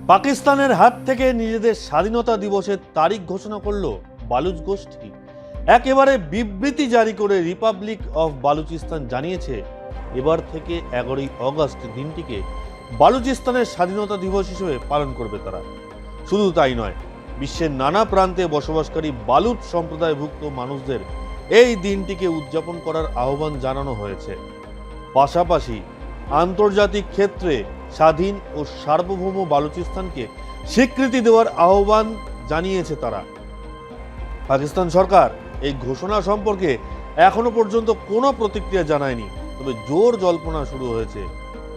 পাকিস্তানের হাত থেকে নিজেদের স্বাধীনতা দিবসের তারিখ ঘোষণা করল বালুচ গোষ্ঠী। একেবারে বিবৃতি জারি করে রিপাবলিক অফ বালুচিস্তান জানিয়েছে এবার থেকে 11ই অগস্ট দিনটিকে বালুচিস্তানের স্বাধীনতা দিবস হিসেবে পালন করবে তারা। শুধু তাই নয়, বিশ্বের নানা প্রান্তে বসবাসকারী বালুচ সম্প্রদায়ভুক্ত মানুষদের এই দিনটিকে উদযাপন করার আহ্বান জানানো হয়েছে। পাশাপাশি আন্তর্জাতিক ক্ষেত্রে স্বাধীন ও সার্বভৌম বালুচিস্তানকে স্বীকৃতি দেওয়ার আহ্বান জানিয়েছে তারা। পাকিস্তান সরকার এই ঘোষণা সম্পর্কে এখনো পর্যন্ত কোনো প্রতিক্রিয়া জানায়নি, তবে জোর জল্পনা শুরু হয়েছে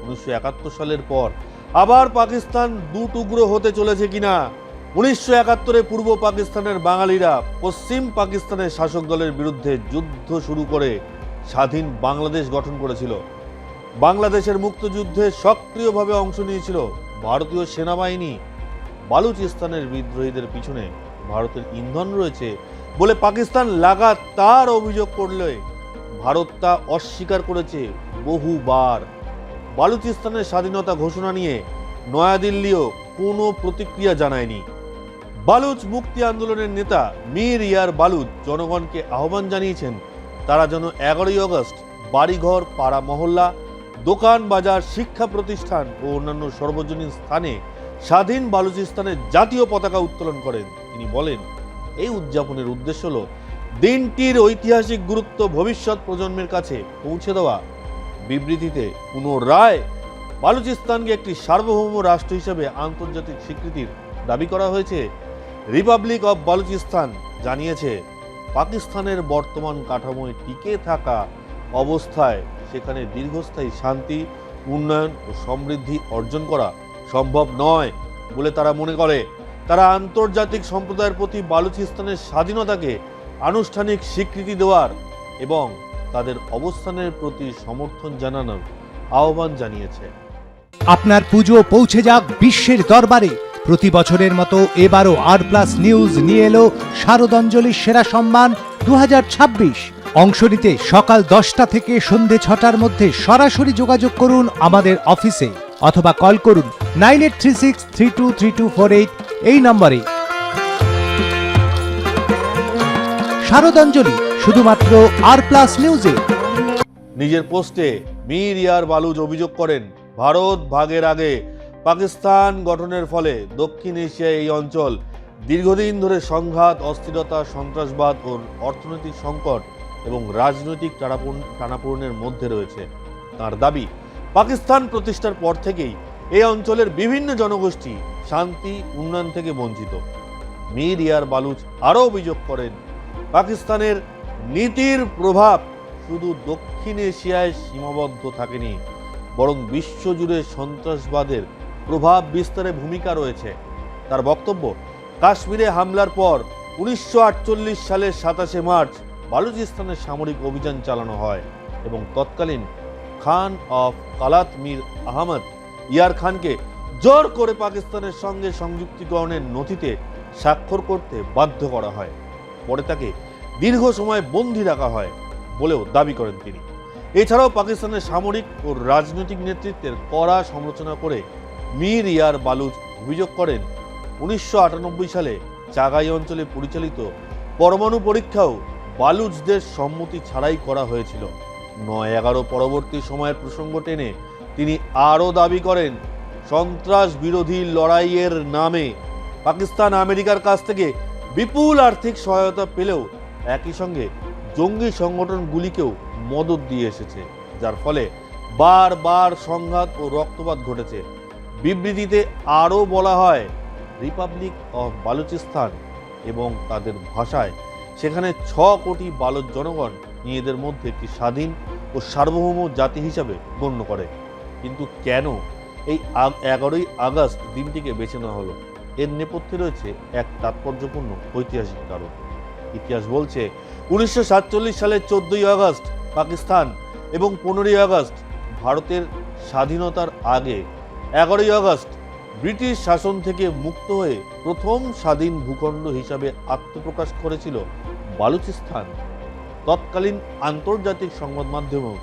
1971 সালের পর আবার পাকিস্তান দু টুকরো হতে চলেছে কিনা। 1971-এ পূর্ব পাকিস্তানের বাঙালিরা পশ্চিম পাকিস্তানের শাসক দলের বিরুদ্ধে যুদ্ধ শুরু করে স্বাধীন বাংলাদেশ গঠন করেছিল। বাংলাদেশের মুক্তিযুদ্ধে সক্রিয়ভাবে অংশ নিয়েছিল ভারতীয় সেনাবাহিনী। বালুচিস্তানের বিদ্রোহীদের পিছনে ভারতের ইন্ধন রয়েছে বলে পাকিস্তান লাগাতার অভিযোগ করলে ভারত তা অস্বীকার করেছে বহুবার। বালুচিস্তানের স্বাধীনতা ঘোষণা নিয়ে নয়াদিল্লিও কোনো প্রতিক্রিয়া জানায়নি। বালুচ মুক্তি আন্দোলনের নেতা মীর ইয়ার বালুচ জনগণকে আহ্বান জানিয়েছেন তারা যেন 11ই অগস্ট বাড়িঘর, পাড়া মহল্লা, দোকান বাজার, শিক্ষা প্রতিষ্ঠান ও অন্যান্য সর্বজনীন স্থানে স্বাধীন বালুচিস্তানের জাতীয় পতাকা উত্তোলন করেন। তিনি বলেন, এই উদযাপনের উদ্দেশ্য হল দিনটির ঐতিহাসিক গুরুত্ব ভবিষ্যৎ প্রজন্মের কাছে পৌঁছে দেওয়া। বিবৃতিতে পুনরায় বালুচিস্তানকে একটি সার্বভৌম রাষ্ট্র হিসেবে আন্তর্জাতিক স্বীকৃতির দাবি করা হয়েছে। রিপাবলিক অব বালুচিস্তান জানিয়েছে, পাকিস্তানের বর্তমান কাঠামোয় টিকে থাকা অবস্থায় সেখানে দীর্ঘস্থায়ী শান্তি, উন্নয়ন ও সমৃদ্ধি অর্জন করা সম্ভব নয় বলে তারা মনে করে। তারা আন্তর্জাতিক সম্প্রদায়ের প্রতি বালুচিস্তানের স্বাধীনতাকে আনুষ্ঠানিক স্বীকৃতি দেওয়ার এবং তাদের অবস্থানের প্রতি সমর্থন জানানোর আহ্বান জানিয়েছে। আপনার পুজো পৌঁছে যাক বিশ্বের দরবারে। প্রতি বছরের মতো এবারও আর+ নিউজ নিয়ে এলো শারদাঞ্জলির সেরা সম্মান 2026। অংশ নিতে সকাল 10টা থেকে সন্ধে 6টার মধ্যে সরাসরি যোগাযোগ করুন আমাদের অফিসে অথবা কল করুন 9836323248 এই নম্বরে। শারদাঞ্জলি শুধুমাত্র আর+ নিউজে। নিজের পোস্টে মীর ইয়ার বালুচ অভিযোগ করেন, ভারত ভাগের আগে পাকিস্তান গঠনের ফলে দক্ষিণ এশিয়ায় এই অঞ্চল দীর্ঘদিন ধরে সংঘাত, অস্থিরতা, সন্ত্রাসবাদ ও অর্থনৈতিক সংকট এবং রাজনৈতিক টানাপোড়েনের মধ্যে রয়েছে। তার দাবি, পাকিস্তান প্রতিষ্ঠার পর থেকেই এই অঞ্চলের বিভিন্ন জনগোষ্ঠী শান্তি, উন্নয়ন থেকে বঞ্চিত। মীর ইয়ার বালুচ আরও অভিযোগ করেন, পাকিস্তানের নীতির প্রভাব শুধু দক্ষিণ এশিয়ায় সীমাবদ্ধ থাকেনি, বরং বিশ্বজুড়ে সন্ত্রাসবাদের প্রভাব বিস্তারে ভূমিকা রয়েছে। তার বক্তব্য, কাশ্মীরে হামলার পর 1948 সালের 27শে মার্চ বালুচিস্তানের সামরিক অভিযান চালানো হয় এবং তৎকালীন খান অফ কালাত মীর আহমদ ইয়ার খানকে জোর করে পাকিস্তানের সঙ্গে সংযুক্তিকরণের নথিতে স্বাক্ষর করতে বাধ্য করা হয়। পরে তাকে দীর্ঘ সময় বন্দী রাখা হয় বলেও দাবি করেন তিনি। এছাড়াও পাকিস্তানের সামরিক ও রাজনৈতিক নেতৃত্বের কড়া সমালোচনা করে মীর ইয়ার বালুচ অভিযোগ করেন, 1998 সালে চাগাই অঞ্চলে পরিচালিত পরমাণু পরীক্ষাও বালুচদের সম্মতি ছাড়াই করা হয়েছিল। 9/11 পরবর্তী সময়ের প্রসঙ্গ টেনে তিনি আরও দাবি করেন, সন্ত্রাস বিরোধী লড়াইয়ের নামে পাকিস্তান আমেরিকার কাছ থেকে বিপুল আর্থিক সহায়তা পেলেও একই সঙ্গে জঙ্গি সংগঠনগুলিকেও মদত দিয়ে এসেছে, যার ফলে বারবার সংঘাত ও রক্তপাত ঘটেছে। বিবৃতিতে আরও বলা হয়, রিপাবলিক অফ বালুচিস্তান এবং তাদের ভাষায় সেখানে 6 কোটি বালুচ জনগণ নিজেদের মধ্যে একটি স্বাধীন ও সার্বভৌম জাতি হিসাবে গণ্য করে। কিন্তু কেন এই 11ই আগস্ট দিনটিকে বেছে নেওয়া হলো? এর নেপথ্যে রয়েছে এক তাৎপর্যপূর্ণ ঐতিহাসিক কারণ। ইতিহাস বলছে, 1947 সালের 14ই আগস্ট পাকিস্তান এবং 15ই আগস্ট ভারতের স্বাধীনতার আগে 11ই আগস্ট ব্রিটিশ শাসন থেকে মুক্ত হয়ে প্রথম স্বাধীন ভূখণ্ড হিসাবে আত্মপ্রকাশ করেছিল বালুচিস্তান। তৎকালীন আন্তর্জাতিক সংবাদ মাধ্যমেও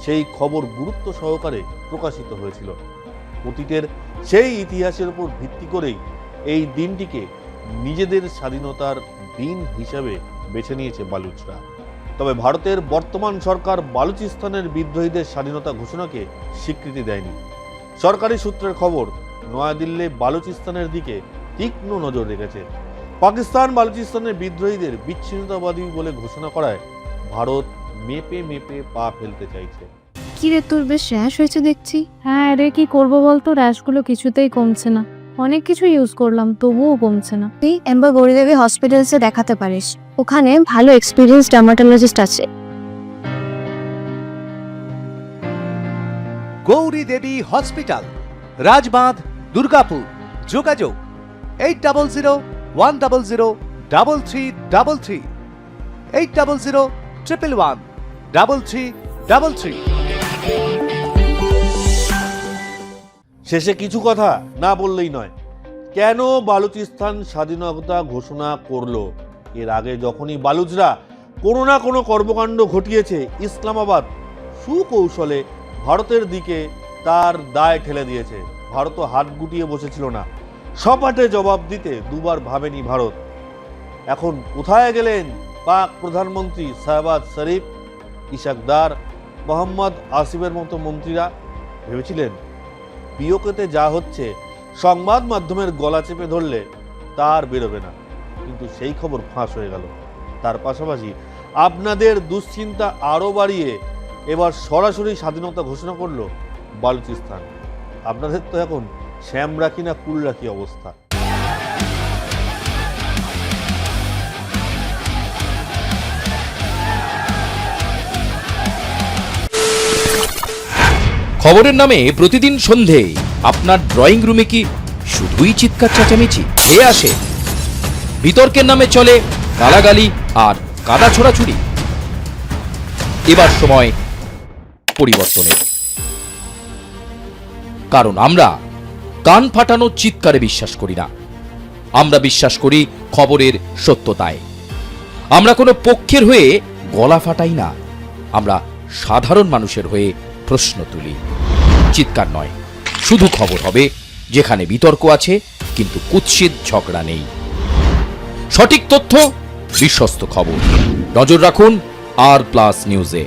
সেই খবর গুরুত্ব সহকারে প্রকাশিত হয়েছিল। অতীতের সেই ইতিহাসের উপর ভিত্তি করেই এই দিনটিকে নিজেদের স্বাধীনতার দিন হিসাবে বেছে নিয়েছে বালুচরা। তবে ভারতের বর্তমান সরকার বালুচিস্তানের বিদ্রোহীদের স্বাধীনতা ঘোষণাকে স্বীকৃতি দেয়নি। সরকারি সূত্রের খবর, নয়াদিল্লি বালুচিস্তানের দিকে তীক্ষ্ণ নজর রেখেছে। পাকিস্তান বালুচিস্তানের বিদ্রোহীদের বিচ্ছিন্নতাবাদী বলে ঘোষণা করায় ভারত মেপে মেপে পা ফেলতে চাইছে। কি রে, তোর বেশ র্যাশ হয়েছে দেখছি। হ্যাঁ রে, কি করবো বলতো, র্যাশগুলো কিছুতেই কমছে না। অনেক কিছু ইউজ করলাম তবুও কমছে না। তুই এম্বার গৌরীদেবী হসপিটালসে দেখাতে পারিস, ওখানে ভালো এক্সপিরিয়েন্স ডার্মাটোলজিস্ট আছে। গৌরী দেবী হসপিটাল, রাজবাঁধ, দুর্গাপুর। যোগাযোগ 8001003333, 8001113333। শেষে কিছু কথা না বললেই নয়, কেন বালুচিস্তান স্বাধীনতা ঘোষণা করলো? এর আগে যখনই বালুচরা কোনো না কোনো কর্মকাণ্ড ঘটিয়েছে, ইসলামাবাদ সুকৌশলে ভারতের দিকে তার দায় ঠেলে দিয়েছে। ভারতও হাত গুটিয়ে বসেছিল না, সপাটে জবাব দিতে দুবার ভাবেনি ভারত। এখন কোথায় গেলেন পাক প্রধানমন্ত্রী শাহবাজ শরীফ, ইশাকদার, মোহাম্মদ আসিফের মতো মন্ত্রীরা? ভেবেছিলেন পিওকেতে যা হচ্ছে সংবাদ মাধ্যমের গলা চেপে ধরলে তার বেরোবে না, কিন্তু সেই খবর ফাঁস হয়ে গেল। তার পাশাপাশি আপনাদের দুশ্চিন্তা আরও বাড়িয়ে এবার সরাসরি স্বাধীনতা ঘোষণা করলো বালুচিস্তান। আপনাদের তো এখন শ্যাম রাখি না কুল রাখি অবস্থা। খবরের নামে প্রতিদিন সন্ধে আপনার ড্রয়িং রুমে কি শুধুই চিৎকার চেঁচামেচি খেয়ে আসে? বিতর্কের নামে চলে গালাগালি আর কাদা ছোড়াছুড়ি। এবার সময় পরিবর্তনের, কারণ আমরা কান ফাটানো চিৎকারে বিশ্বাস করি না। আমরা বিশ্বাস করি খবরের সত্যতায়। আমরা কোনো পক্ষের হয়ে গলা ফাটাই না, আমরা সাধারণ মানুষের হয়ে প্রশ্ন তুলি। চিৎকার নয়, শুধু খবর হবে যেখানে বিতর্ক আছে কিন্তু কুৎসিত ঝগড়া নেই। সঠিক তথ্য, বিশ্বস্ত খবর। নজর রাখুন আর প্লাস নিউজে।